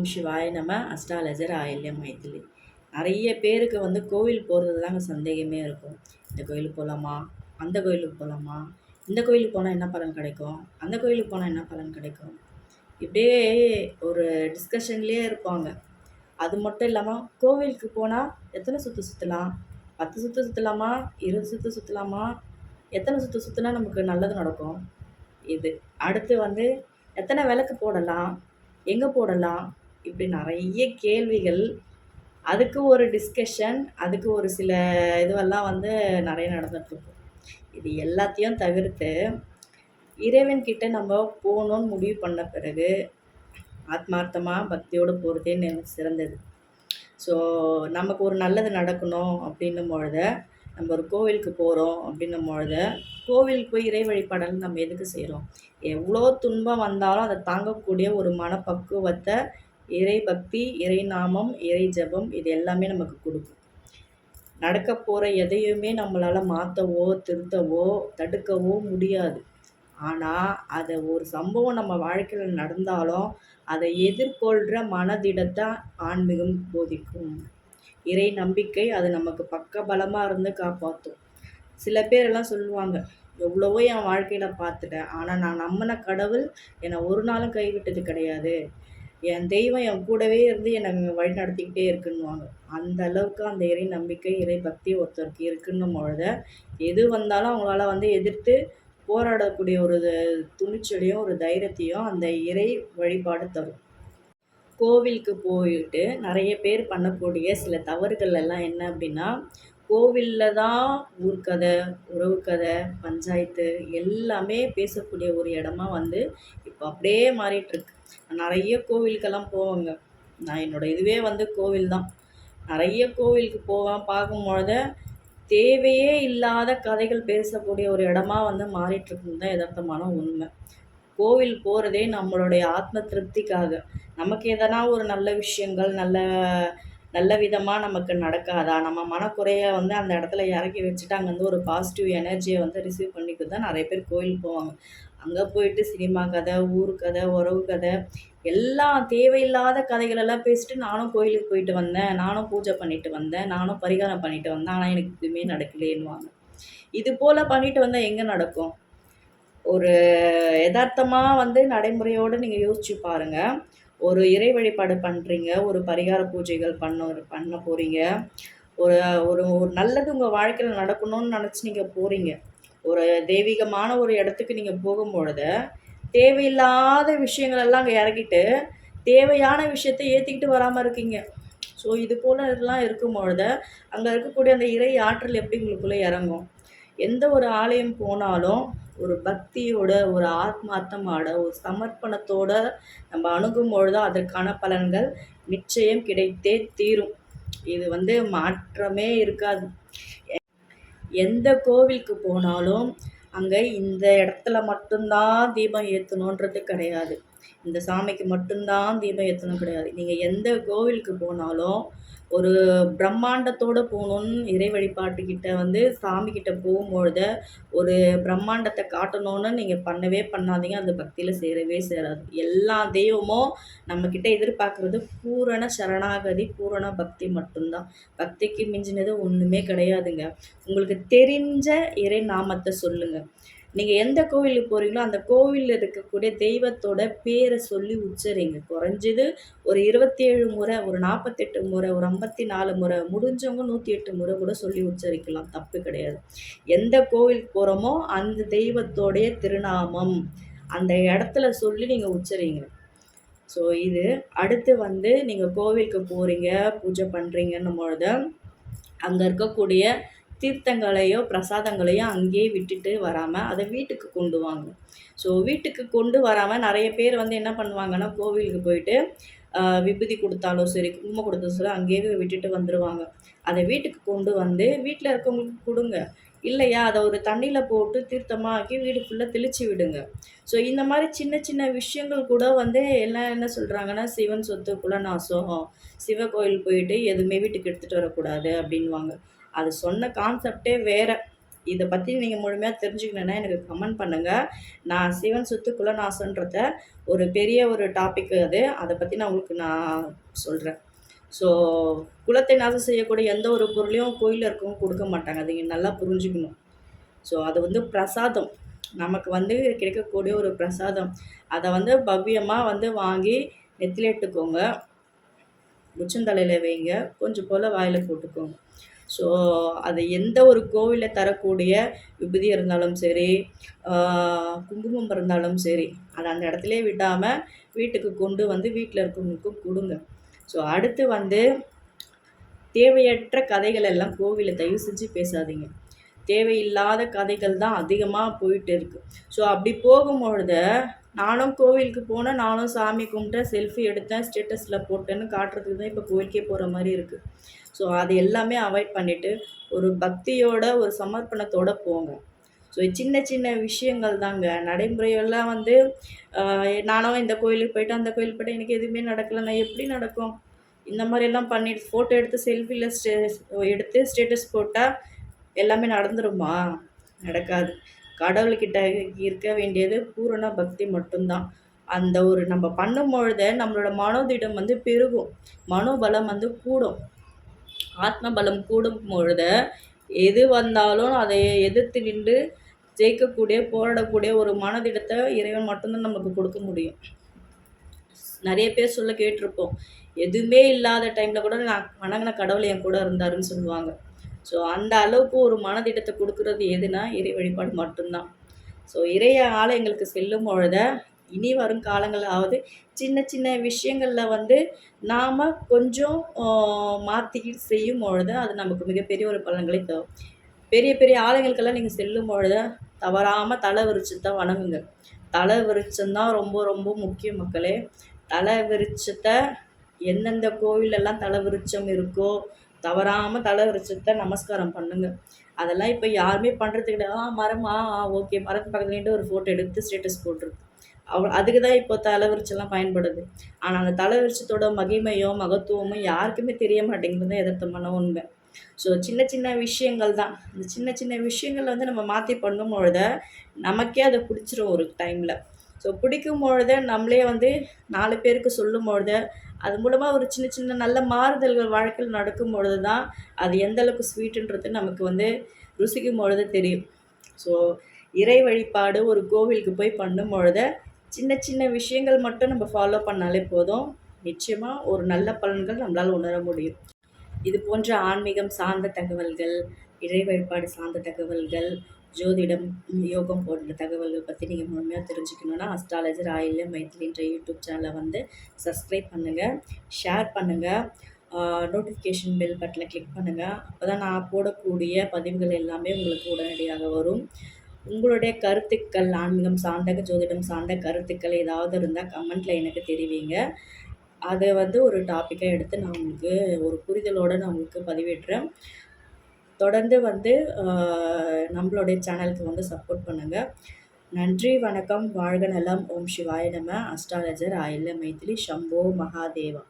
ஓம் சிவாய நம. அஷ்டாலஜர் ஆயில்யம் மைதிலி. நிறைய பேருக்கு கோவில் போகிறது தாங்க சந்தேகமே இருக்கும். இந்த கோயிலுக்கு போகலாமா, அந்த கோயிலுக்கு போகலாமா, இந்த கோயிலுக்கு போனால் என்ன பலன் கிடைக்கும், அந்த கோயிலுக்கு போனால் என்ன பலன் கிடைக்கும், இப்படியே ஒரு டிஸ்கஷன்லேயே இருப்பாங்க. அது மட்டும் இல்லாமல் கோவிலுக்கு போனால் எத்தனை சுற்று சுற்றலாம், 10 சுற்று சுற்றலாமா, 20 சுற்று சுற்றலாமா, எத்தனை சுற்று சுற்றினா நமக்கு நல்லது நடக்கும், இது அடுத்து எத்தனை விளக்கு போடலாம், எங்கே போடலாம், இப்படி நிறைய கேள்விகள். அதுக்கு ஒரு டிஸ்கஷன், அதுக்கு ஒரு சில இதுவெல்லாம் நிறைய நடந்துகிட்ருக்கும். இது எல்லாத்தையும் தவிர்த்து இறைவன்கிட்ட நம்ம போகணுன்னு முடிவு பண்ண பிறகு ஆத்மார்த்தமாக பக்தியோடு போகிறதே எனக்கு சிறந்தது. ஸோ நமக்கு ஒரு நல்லது நடக்கணும் அப்படின்னும் பொழுது, நம்ம ஒரு கோவிலுக்கு போகிறோம் அப்படின்னும் பொழுது, கோவிலுக்கு போய் இறை வழிபாடல் நம்ம எதுக்கு செய்கிறோம்? எவ்வளோ துன்பம் வந்தாலும் அதை தாங்கக்கூடிய ஒரு மனப்பக்குவத்தை இறை பக்தி, இறை நாமம், இறை ஜபம் இது எல்லாமே நமக்கு கொடுக்கும். நடக்க போகிற எதையுமே நம்மளால் மாற்றவோ, திருத்தவோ, தடுக்கவோ முடியாது. ஆனால் அதை ஒரு சம்பவம் நம்ம வாழ்க்கையில் நடந்தாலும் அதை எதிர்கொள்கிற மனதிடத்தை ஆன்மீகம் போதிக்கும். இறை நம்பிக்கை அது நமக்கு பக்கபலமாக இருந்து காப்பாற்றும். சில பேரெல்லாம் சொல்லுவாங்க, எவ்வளவோ என் வாழ்க்கையில் பார்த்துட்டேன், ஆனால் நான் நம்பின கடவுள் என்னை ஒரு நாளும் கைவிட்டது கிடையாது, என் தெய்வம் என் கூடவே இருந்து என்னை வழி நடத்திக்கிட்டே இருக்குன்னுவாங்க. அந்த அளவுக்கு அந்த இறை நம்பிக்கை, இறை பக்தி ஒருத்தருக்கு இருக்குன்னும் பொழுது எது வந்தாலும் அவங்களால எதிர்த்து போராடக்கூடிய ஒரு துணிச்சலையும் ஒரு தைரியத்தையும் அந்த இறை வழிபாடு தரும். கோவிலுக்கு போயிட்டு நிறைய பேர் பண்ணக்கூடிய சில தவறுகள் எல்லாம் என்ன அப்படின்னா, கோவிலில் தான் ஊர்க்கதை, உறவு கதை, பஞ்சாயத்து எல்லாமே பேசக்கூடிய ஒரு இடமா இப்போ அப்படியே மாறிட்டுருக்கு. நிறைய கோவிலுக்கெல்லாம் போவேங்க. நான் என்னோடய இதுவே கோவில் தான். நிறைய கோவிலுக்கு போவேன். பார்க்கும்பொழுது தேவையே இல்லாத கதைகள் பேசக்கூடிய ஒரு இடமா மாறிட்டுருக்குன்னு தான் யதார்த்தமான உண்மை. கோவில் போகிறதே நம்மளுடைய ஆத்ம திருப்திக்காக. நமக்கு எதனா ஒரு நல்ல விஷயங்கள் நல்ல விதமாக நமக்கு நடக்காதா, நம்ம மனக்குறைய அந்த இடத்துல இறக்கி வச்சுட்டு அங்கேருந்து ஒரு பாசிட்டிவ் எனர்ஜியை ரிசீவ் பண்ணிட்டு தான் நிறைய பேர் கோயிலுக்கு போவாங்க. அங்கே போயிட்டு சினிமா கதை, ஊர் கதை, உறவு கதை எல்லாம் தேவையில்லாத கதைகளெல்லாம் பேசிட்டு நானும் கோயிலுக்கு போயிட்டு வந்தேன், நானும் பூஜை பண்ணிட்டு வந்தேன், நானும் பரிகாரம் பண்ணிட்டு வந்தேன், ஆனால் எனக்கு எதுவுமே நடக்கலேன்னுவாங்க. இது போல் பண்ணிட்டு வந்தால் எங்கே நடக்கும்? ஒரு யதார்த்தமாக நடைமுறையோடு நீங்கள் யோசிச்சு பாருங்கள். ஒரு இறை வழிபாடு பண்ணுறீங்க, ஒரு பரிகார பூஜைகள் பண்ண போகிறீங்க, ஒரு ஒரு ஒரு நல்லது உங்கள் வாழ்க்கையில் நடக்கணும்னு நினச்சி நீங்கள் போகிறீங்க. ஒரு தெய்வீகமான ஒரு இடத்துக்கு நீங்கள் போகும்பொழுது தேவையில்லாத விஷயங்களெல்லாம் அங்கே இறக்கிட்டு தேவையான விஷயத்தை ஏற்றிக்கிட்டு வராமல் இருக்கீங்க. ஸோ இது போல் இதெல்லாம் இருக்கும்பொழுது அங்கே இருக்கக்கூடிய அந்த இறை ஆற்றல் எப்படி உங்களுக்குள்ளே இறங்கும்? எந்த ஒரு ஆலயம் போனாலும் ஒரு பக்தியோட, ஒரு ஆத்மார்த்தமான, ஒரு சமர்ப்பணத்தோட நம்ம அணுகும் பொழுது அதற்கான பலன்கள் நிச்சயம் கிடைத்தே தீரும். இது மாற்றமே இருக்காது. எந்த கோவிலுக்கு போனாலும் அங்கே இந்த இடத்துல மட்டும்தான் தீபம் ஏற்றணுன்றது கிடையாது, இந்த சாமிக்கு மட்டும்தான் தீபம் ஏற்றணும் கிடையாது. நீங்கள் எந்த கோவிலுக்கு போனாலும் ஒரு பிரம்மாண்டத்தோடு போகணுன்னு இறை வழிபாட்டுக்கிட்ட சாமிக்கிட்ட போகும்பொழுது ஒரு பிரம்மாண்டத்தை காட்டணுன்னு நீங்கள் பண்ணவே பண்ணாதீங்க. அது பக்தியில் சேரவே சேராது. எல்லா தெய்வமும் நம்மக்கிட்ட எதிர்பார்க்குறது பூரண சரணாகதி, பூரண பக்தி மட்டும்தான். பக்திக்கு மிஞ்சினது ஒன்றுமே கிடையாதுங்க. உங்களுக்கு தெரிஞ்ச இறை நாமத்தை சொல்லுங்கள். நீங்கள் எந்த கோவிலுக்கு போகிறீங்களோ அந்த கோவிலில் இருக்கக்கூடிய தெய்வத்தோட பேரை சொல்லி உச்சரிங்க. குறைஞ்சது ஒரு 27 முறை, ஒரு 48 முறை, ஒரு 54 முறை, முடிஞ்சவங்க 108 முறை கூட சொல்லி உச்சரிக்கலாம், தப்பு கிடையாது. எந்த கோவிலுக்கு போகிறோமோ அந்த தெய்வத்தோடைய திருநாமம் அந்த இடத்துல சொல்லி நீங்கள் உச்சரிங்க. ஸோ இது அடுத்து நீங்கள் கோவிலுக்கு போகிறீங்க, பூஜை பண்ணுறீங்கன்னும் பொழுது அங்கே இருக்கக்கூடிய தீர்த்தங்களையோ பிரசாதங்களையோ அங்கேயே விட்டுட்டு வராமல் அதை வீட்டுக்கு கொண்டு வாங்க. ஸோ வீட்டுக்கு கொண்டு வராமல் நிறைய பேர் என்ன பண்ணுவாங்கன்னா, கோவிலுக்கு போயிட்டு விபூதி கொடுத்தாலும் சரி, குங்குமம் கொடுத்தாலும் சரி அங்கேயே விட்டுட்டு வந்துடுவாங்க. அதை வீட்டுக்கு கொண்டு வீட்டில் இருக்கவங்களுக்கு கொடுங்க. இல்லையா அதை ஒரு தண்ணியில் போட்டு தீர்த்தமாக ஆக்கி வீடு ஃபுல்லாக தெளித்து விடுங்க. ஸோ இந்த மாதிரி சின்ன சின்ன விஷயங்கள் கூட எல்லாம் என்ன சொல்கிறாங்கன்னா, சிவன் சொத்து குலநாசம், சிவ கோயில் போயிட்டு எதுவுமே வீட்டுக்கு எடுத்துகிட்டு வரக்கூடாது அப்படின்வாங்க. அது சொன்ன கான்செப்டே வேறு. இதை பற்றி நீங்கள் முழுமையாக தெரிஞ்சுக்கணுன்னா எனக்கு கமெண்ட் பண்ணுங்கள். நான் சிவன் சுத்து குலநாசன்றத ஒரு பெரிய ஒரு டாபிக் அது. அதை பற்றி நான் சொல்கிறேன். ஸோ குலத்தை நாசம் செய்யக்கூடிய எந்த ஒரு பொருளையும் கோயிலில் இருக்கவங்க கொடுக்க மாட்டாங்க. அதை நீங்கள் நல்லா புரிஞ்சுக்கணும். ஸோ அது பிரசாதம். நமக்கு கிடைக்கக்கூடிய ஒரு பிரசாதம். அதை பவ்யமாக வாங்கி நெத்தில இட்டுக்கோங்க, உச்சந்தலையில் வைங்க, கொஞ்சம் போல் வாயில் போட்டுக்கோங்க. ஸோ அது எந்த ஒரு கோவிலில் தரக்கூடிய விபூதி இருந்தாலும் சரி, குங்குமம் இருந்தாலும் சரி, அதை அந்த இடத்துலே விடாமல் வீட்டுக்கு கொண்டு வீட்டில் இருக்கவங்களுக்கும் கொடுங்க. ஸோ அடுத்து தேவையற்ற கதைகள் எல்லாம் கோவிலில் தயவு செஞ்சு பேசாதீங்க. தேவையில்லாத கதைகள் தான் அதிகமாக போயிட்டு இருக்குது. ஸோ அப்படி போகும்பொழுது நானும் கோவிலுக்கு போனேன், நானும் சாமி கும்பிட்டேன், செல்ஃபி எடுத்தேன், ஸ்டேட்டஸில் போட்டேன்னு காட்டுறதுக்கு தான் இப்போ கோவிலுக்கே போகிற மாதிரி இருக்குது. ஸோ அது எல்லாமே அவாய்ட் பண்ணிவிட்டு ஒரு பக்தியோட ஒரு சமர்ப்பணத்தோடு போங்க. ஸோ சின்ன சின்ன விஷயங்கள் தாங்க. நடைமுறையெல்லாம் நானும் இந்த கோயிலுக்கு போயிட்டு அந்த கோயிலுக்கு போய்ட்டு எனக்கு எதுவுமே நடக்கலை, நான் எப்படி நடக்கும்? இந்த மாதிரியெல்லாம் பண்ணிட்டு ஃபோட்டோ எடுத்து செல்ஃபியில் எடுத்து ஸ்டேட்டஸ் போட்டால் எல்லாமே நடந்துருமா? நடக்காது. கடவுள்கிட்ட இருக்க வேண்டியது பூரண பக்தி மட்டும்தான். அந்த ஒரு நம்ம பண்ணும்பொழுது நம்மளோட மனோதிடம் பெருகும், மனோபலம் கூடும். ஆத்ம பலம் கூடும் பொழுது எது வந்தாலும் அதை எதிர்த்து நின்று ஜெயிக்கக்கூடிய, போராடக்கூடிய ஒரு மனதிடத்தை இறைவன் மட்டும்தான் நமக்கு கொடுக்க முடியும். நிறைய பேர் சொல்ல கேட்டிருப்போம், எதுவுமே இல்லாத டைமில் கூட நான் வணங்கின கடவுள் என் கூட இருந்தாருன்னு சொல்லுவாங்க. ஸோ அந்த அளவுக்கு ஒரு மனதிடத்தை கொடுக்குறது எதுனா இறை வழிபாடு மட்டும்தான். ஸோ இறைய ஆலயங்களுக்கு செல்லும் பொழுத இனி வரும் காலங்களாவது சின்ன சின்ன விஷயங்களில் நாம் கொஞ்சம் மாற்றிக்கிட்டு செய்யும் பொழுது அது நமக்கு மிகப்பெரிய ஒரு பலன்களை தரும். பெரிய பெரிய ஆலயங்களுக்கெல்லாம் நீங்கள் செல்லும் பொழுது தவறாமல் தலை விரிச்சத்தை வணங்குங்க. தலை விரிச்சம்தான் ரொம்ப ரொம்ப முக்கியம் மக்களே. தலை விரிச்சத்தை எந்தெந்த கோவிலெல்லாம் தலை விரிச்சம் இருக்கோ தவறாமல் தலை விரிச்சத்தை நமஸ்காரம் பண்ணுங்க. அதெல்லாம் இப்போ யாருமே பண்ணுறது கிடையாது. மரமா ஓகே, மரத்து பக்கத்தில் நின்று ஒரு ஃபோட்டோ எடுத்து ஸ்டேட்டஸ் போட்டுருக்கு. அதுக்கு தான் இப்போ தலை விரிச்செல்லாம் பயன்படுது. ஆனால் அந்த தலை விரிச்சத்தோட மகிமையோ மகத்துவமும் யாருக்குமே தெரிய மாட்டேங்குது தான் எதார்த்தமான உண்மை. ஸோ சின்ன சின்ன விஷயங்கள் தான். இந்த சின்ன சின்ன விஷயங்கள் நம்ம மாற்றி பண்ணும் பொழுது நமக்கே அதை பிடிச்சிரும் ஒரு டைமில். ஸோ பிடிக்கும் பொழுது நம்மளே 4 பேருக்கு சொல்லும் பொழுது அது மூலமாக ஒரு சின்ன சின்ன நல்ல மாறுதல்கள் வாழ்க்கையில் நடக்கும் பொழுது தான் அது எந்த அளவுக்கு ஸ்வீட்டுன்றது நமக்கு ருசிக்கும் பொழுது தெரியும். ஸோ இறை வழிபாடு ஒரு கோவிலுக்கு போய் பண்ணும் பொழுது சின்ன சின்ன விஷயங்கள் மட்டும் நம்ம ஃபாலோ பண்ணாலே போதும். நிச்சயமாக ஒரு நல்ல பலன்கள் நம்மளால் உணர முடியும். இது போன்ற ஆன்மீகம் சார்ந்த தகவல்கள், இறை வழிபாடு சார்ந்த தகவல்கள், ஜோதிடம், யோகம் போன்ற தகவல்கள் பற்றி நீங்கள் முழுமையாக தெரிஞ்சுக்கணுன்னா அஸ்ட்ராலஜர் ஆயில்யம் மைத்திலின்ற யூடியூப் சேனலை சப்ஸ்கிரைப் பண்ணுங்கள், ஷேர் பண்ணுங்கள், நோட்டிஃபிகேஷன் பெல் பட்டனை கிளிக் பண்ணுங்கள். அப்போ தான் நான் போடக்கூடிய பதிவுகள் எல்லாமே உங்களுக்கு உடனடியாக வரும். உங்களுடைய கருத்துக்கள், ஆன்மீகம் சார்ந்த, ஜோதிடம் சார்ந்த கருத்துக்கள் ஏதாவது இருந்தால் கமெண்ட்டில் எனக்கு தெரிவிங்க. அதை ஒரு டாப்பிக்காக எடுத்து நான் உங்களுக்கு ஒரு புரிதலோடு நான் உங்களுக்கு பதிவேற்றுறேன். தொடர்ந்து நம்மளுடைய சேனலுக்கு சப்போர்ட் பண்ணுங்கள். நன்றி, வணக்கம், வாழ்க நலம், ஓம் சிவாய நம. அஸ்ட்ராலஜர் ஆயில்யம் மைத்திலி. சம்போ மகாதேவா.